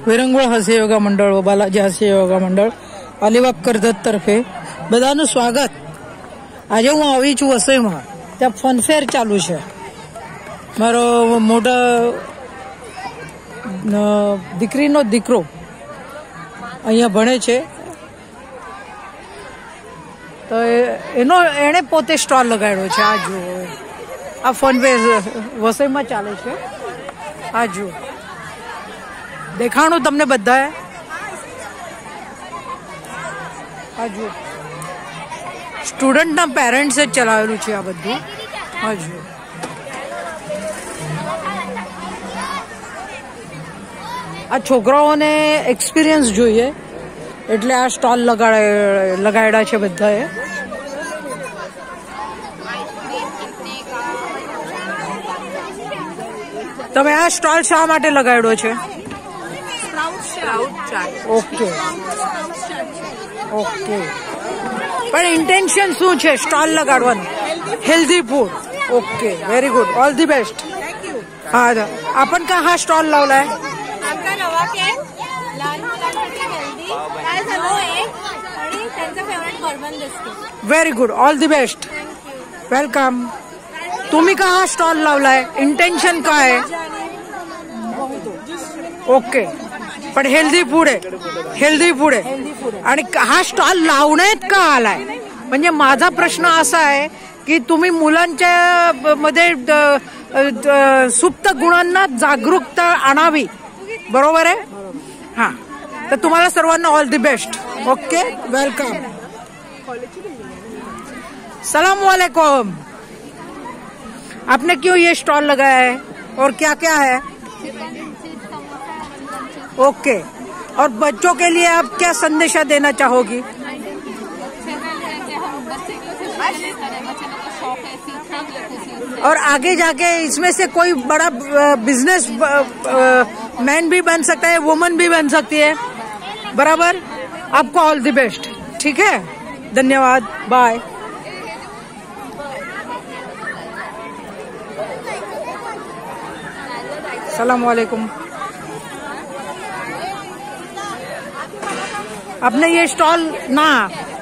વિરંગોળ હાસ્ય યોગા મંડળ, બાલાજી હાસ્ય યોગા મંડળ, અલીબાગ કરજત તરફે બધાનું સ્વાગત। આજે હું આવી છું વસઈમાં, ત્યાં ફનફેર ચાલુ છે। મારો મોટા દીકરીનો દીકરો અહીંયા ભણે છે, તો એણે પોતે સ્ટોલ લગાડ્યો છે। આ જુઓ, આ ફનફેર વસઈમાં ચાલે છે। આ જુઓ, દેખાણું તમને બધાએ। આ જુઓ, સ્ટુડન્ટના પેરેન્ટ્સે જ ચલાવેલું છે આ બધું। આ જુઓ, આ છોકરાઓને એક્સપિરિયન્સ જોઈએ એટલે આ સ્ટોલ લગાડ્યા છે બધાએ। તમે આ સ્ટોલ શા માટે લગાડ્યો છે? ઓકે ઓકે, પણ ઇન્ટેન્શન શું છે સ્ટોલ લગાડવાનું? Healthy food. Okay, very good, all the best. हाँ, आपण का हा स्टॉल लावलाय? आमचा रवा केक, लहान मुलांसाठी हेल्दी, काय झालं आणि त्यांचं favourite bourbon biscuit. Very good, all the best, welcome. तुम्ही का हा स्टॉल लावलाय? इंटेन्शन काय आहे? ओके, पण हेल्दी फूड आहे, हेल्दी फूड आहे। आणि हा स्टॉल लावण्यात का आलाय? म्हणजे माझा प्रश्न असा आहे की तुम्ही मुलांच्या मध्ये सुप्त गुणांना जागरूकता आणावी, बरोबर आहे? हा, तर तुम्हाला सर्वांना all the best. Okay, welcome. सलाम वालेकुम। आपने क्यों ये स्टॉल लगाया है और क्या क्या है? ओके, और बच्चों के लिए आप क्या संदेशा देना चाहोगी? और आगे जाके इसमें से कोई बड़ा बिजनेस मैन भी बन सकता है, वुमन भी बन सकती है, बराबर? आपको ऑल द बेस्ट। ठीक है, धन्यवाद, बाय। सलाम वालेकुम। आपने ये स्टॉल ना,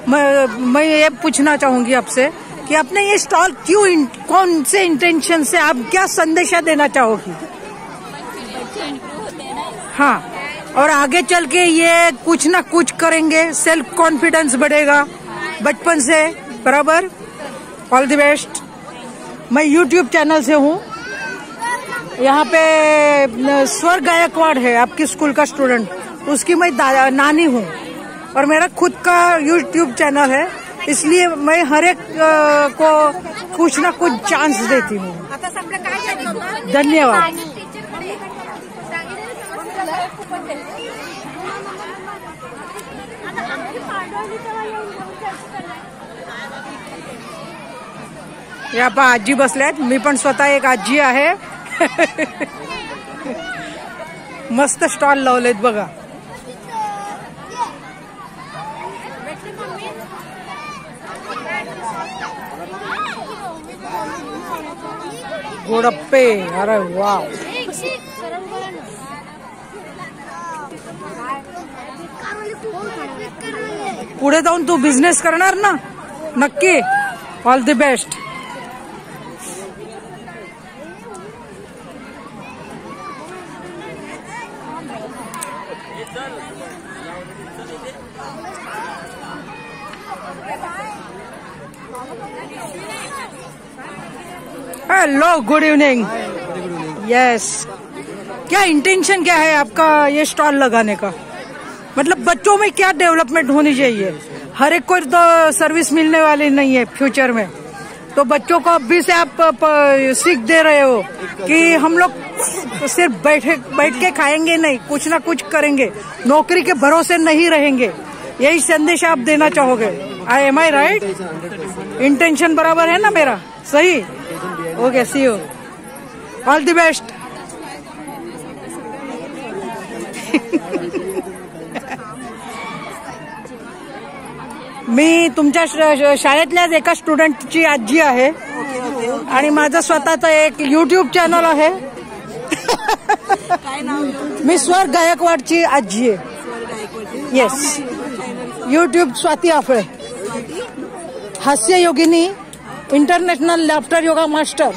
मैं ये पूछना चाहूंगी आपसे कि आपने ये स्टॉल क्यों, कौन से इंटेंशन से, आप क्या संदेशा देना चाहोगी? हाँ, और आगे चल के ये कुछ ना कुछ करेंगे, सेल्फ कॉन्फिडेंस बढ़ेगा बचपन से, बराबर? All the best. मैं यूट्यूब चैनल से हूँ, यहाँ पे स्वर गायकवाड़ है आपकी स्कूल का स्टूडेंट, उसकी मैं नानी हूँ, और मेरा खुद का यूट्यूब चैनल है, इसलिए मैं हर एक को कुछ ना कुछ चांस देती हूँ। धन्यवाद। या पा आजी बसल्यात, मी पण स्वतः एक आजी आहे। मस्त स्टॉल लावलेत बघा। गोडप्पे, अरे वाव। पुढे जाऊन तू बिझनेस करणार ना? नक्की, all the best. Hello, good evening. Yes, क्या इंटेंशन क्या है आपका ये स्टॉल लगाने का? मतलब बच्चों में क्या डेवलपमेंट होनी चाहिए? हर एक को तो सर्विस मिलने वाली नहीं है फ्यूचर में, तो बच्चों को अभी से आप सीख दे रहे हो कि हम लोग सिर्फ बैठ के खाएंगे नहीं, कुछ ना कुछ करेंगे, नौकरी के भरोसे नहीं रहेंगे, यही संदेश आप देना चाहोगे? एम आई राइट? इंटेंशन बराबर है ना मेरा? सही? Okay, see you, all the best. मी तुमच्या शाळेतल्याच एका स्टुडंटची आजी आहे आणि माझं स्वतःचं एक यूट्यूब चॅनल आहे। काय नाव? मी स्वर गायकवाडची आजी आहे. येस. यूट्यूब स्वाती आपळे, हास्य योगिनी, इंटरनॅशनल लाफ्टर योगा मास्टर,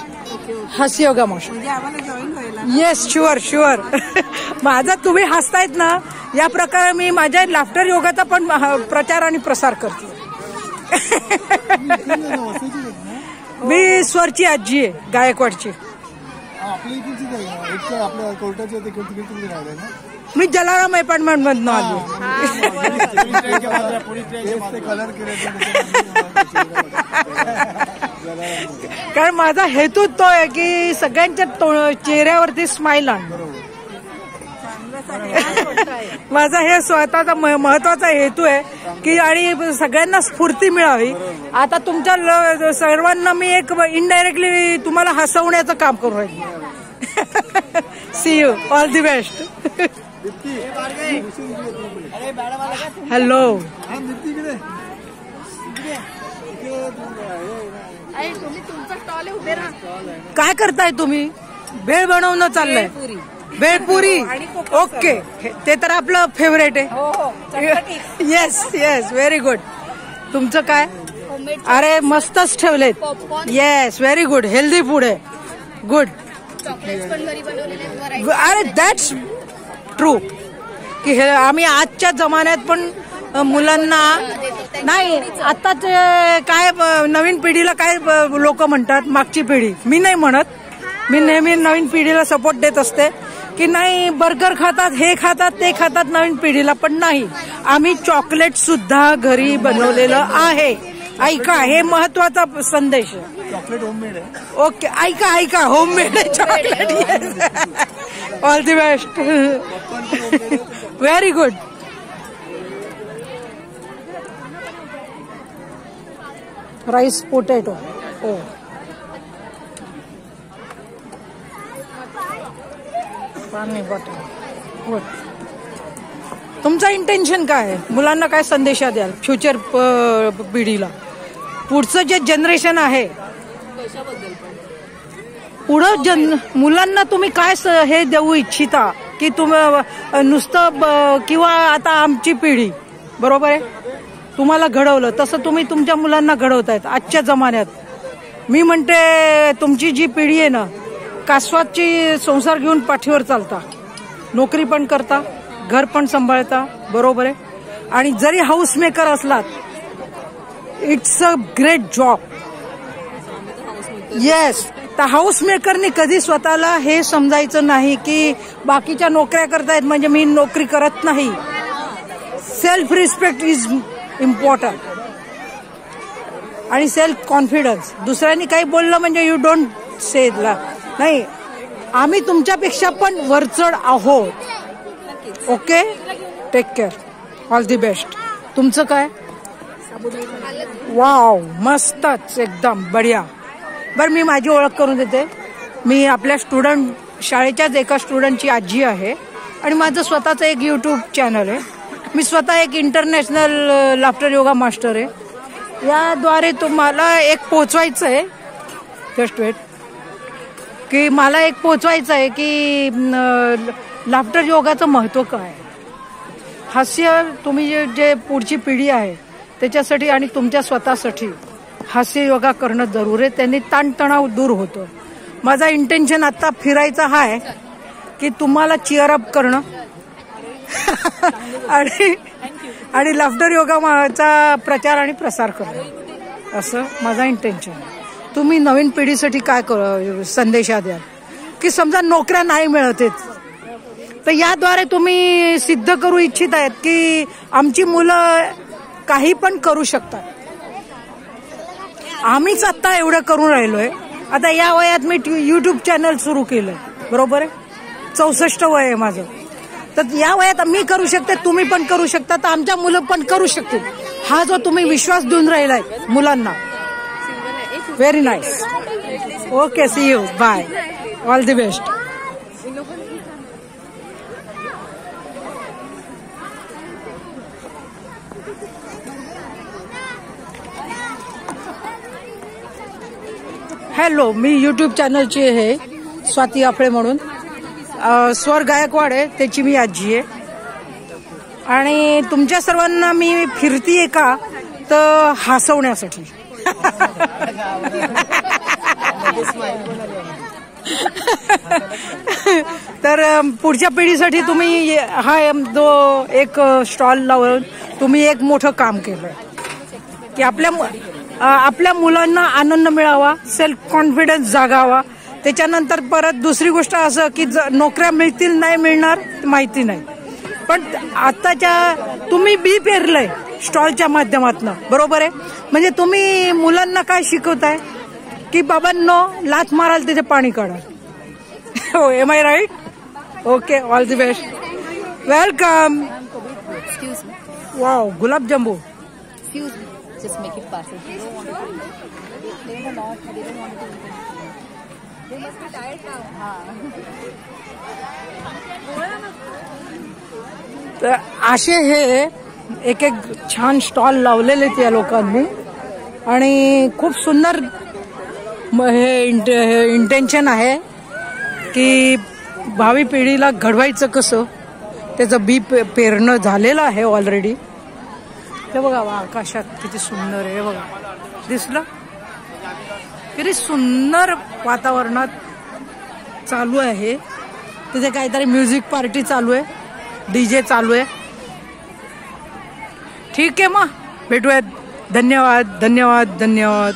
हास्य योगा मास्टर. म्हणजे आम्हाला जॉईन व्हायला. Yes, sure sure. माझा तुम्ही हसतायत ना, या प्रकारे मी माझ्या लाफ्टर योगाचा पण प्रचार आणि प्रसार करते. मी स्वरची आजी आहे, गायकवाडची. मी जलाराम अपार्टमेंट मधून आली. कारण माझा हेतू तो आहे की सगळ्यांच्या चेहऱ्यावरती स्माइल आणणं. माझा हे स्वतःचा महत्वाचा हेतू आहे की आणि सगळ्यांना स्फूर्ती मिळावी. आता तुमच्या सर्वांना मी एक इनडायरेक्टली तुम्हाला हसवण्याचं काम करू राहील. See you, all the best. Hello. काय करताय तुम्ही? भेळ बनवणं चाललंय. भेळपुरी. ओके, ते तर आपलं फेवरेट आहे. Yes yes, very good. तुमचं काय? अरे मस्तच ठेवलेत. Yes, very good. Healthy food आहे. गुड. अरे दॅट्स ट्रू की आम्ही आजच्या जमान्यात पण मुलांना नाही, आताच काय नवीन पिढीला काय लोक म्हणतात, मागची पिढी, मी नाही म्हणत. मी नेहमी नवीन पिढीला सपोर्ट देत असते की नाही बर्गर खातात, हे खातात, ते खातात नवीन पिढीला. पण नाही, आम्ही चॉकलेट सुद्धा घरी बनवलेलं आहे. ऐका, हे महत्वाचा संदेश आहे. चॉकलेट होममेड आहे. ओके, ऐका ऐका, होममेड आहे chocolate. All the best. Very good. Rice potato. Oh, पाणी बॉटल. गुड. तुमचं इंटेन्शन काय आहे? मुलांना काय संदेश द्याल फ्युचर पिढीला? पुढचं जे जनरेशन आहे, पुढं मुलांना तुम्ही काय हे देऊ इच्छिता की तुम्ही नुसतं किंवा आता आमची पिढी बरोबर आहे तुम्हाला घडवलं तसं तुम्ही तुमच्या मुलांना घडवतायत आजच्या जमान्यात. मी म्हणते तुमची जी पिढी आहे ना, कासवाची संसार घेऊन पाठीवर चालता, नोकरी पण करता, घर पण सांभाळता, बरोबर आहे. आणि जरी हाऊस मेकर असलात, it's a great job. Yes, तर हाऊस मेकरनी कधी स्वतःला हे समजायचं नाही की बाकीच्या नोकऱ्या करतायत म्हणजे मी नोकरी करत नाही. सेल्फ रिस्पेक्ट इज इम्पॉर्टंट आणि सेल्फ कॉन्फिडन्स. दुसऱ्यांनी काही बोललं म्हणजे यू डोंट से नाही, आम्ही तुमच्यापेक्षा पण वरचढ आहोत. Okay, take care, all the best. तुमचं काय? वाव, मस्तच, एकदम बढिया. बरं, मी माझी ओळख करून देते. मी आपल्या शाळेच्याच एका स्टुडंटची आजी आहे आणि माझं स्वतःचं एक यूट्यूब चॅनल आहे. मी स्वतः एक इंटरनॅशनल लाफ्टर योगा मास्टर आहे. याद्वारे तुम्हाला एक पोचवायचं आहे, जस्ट वेट, की मला एक पोचवायचं आहे की लाफ्टर योगाचं महत्त्व काय. हास्य तुम्ही जे पुढची पिढी आहे त्याच्यासाठी आणि तुमच्या स्वतःसाठी हास्य योगा करणं जरूर आहे. त्यांनी ताणतणाव दूर होतो. माझा इंटेन्शन आता फिरायचा हा आहे की तुम्हाला चिअरअप करणं आणि लाफ्टर योगाचा प्रचार आणि प्रसार करणं, असं माझा इंटेन्शन. तुम्ही नवीन पिढीसाठी काय संदेशा द्याल की समजा नोकऱ्या नाही मिळत आहेत तर याद्वारे तुम्ही सिद्ध करू इच्छित आहेत की आमची मुलं काही पण करू शकतात. आम्हीच आता एवढं करून राहिलोय. आता या वयात मी यूट्यूब चॅनल सुरू केलंय, बरोबर आहे. 64 वय आहे माझं. तर या वयात मी करू शकते, तुम्ही पण करू शकता, तर आमच्या मुलं पण करू शकतील. हा जो तुम्ही विश्वास देऊन राहिलाय मुलांना, very nice. Okay, see you, bye, all the best. Hello, मी यूट्यूब चॅनलची आहे स्वाती आपळे म्हणून. स्वर गायकवाड आहे, त्याची मी आजी आहे. आणि तुमच्या सर्वांना मी फिरतीये का तर हसवण्यासाठी. तर पुढच्या पिढीसाठी तुम्ही हा जो एक स्टॉल लावून तुम्ही एक मोठं काम केलंय की आपल्या मुलांना आनंद मिळावा, सेल्फ कॉन्फिडन्स जागावा. त्याच्यानंतर परत दुसरी गोष्ट असं की नोकऱ्या मिळतील नाही मिळणार माहिती नाही, पण आताच्या तुम्ही बी पेरलंय स्टॉलच्या माध्यमातून, बरोबर आहे. म्हणजे तुम्ही मुलांना काय शिकवताय की बाबांनो लाथ माराल तिथे पाणी काढा. हो, am I right? Okay, all the best, welcome. Wow, gulab jamun. Just make it parcel. They don't want to eat it. They a lot. They don't want to eat it. They must be tired now. तर असे हे एक एक छान stall लावलेले त्या लोकांनी आणि खूप सुंदर हे इंटेन्शन आहे की भावी पिढीला घडवायचं कसं, त्याचं बी पेरणं झालेलं आहे ऑलरेडी. हे बघा आकाशात किती सुंदर आहे, बघा दिसलं किती सुंदर वातावरणात चालू आहे. तिथे काहीतरी म्युझिक पार्टी चालू आहे, डीजे चालू आहे. ठीक आहे, मग भेटूयात. धन्यवाद, धन्यवाद, धन्यवाद.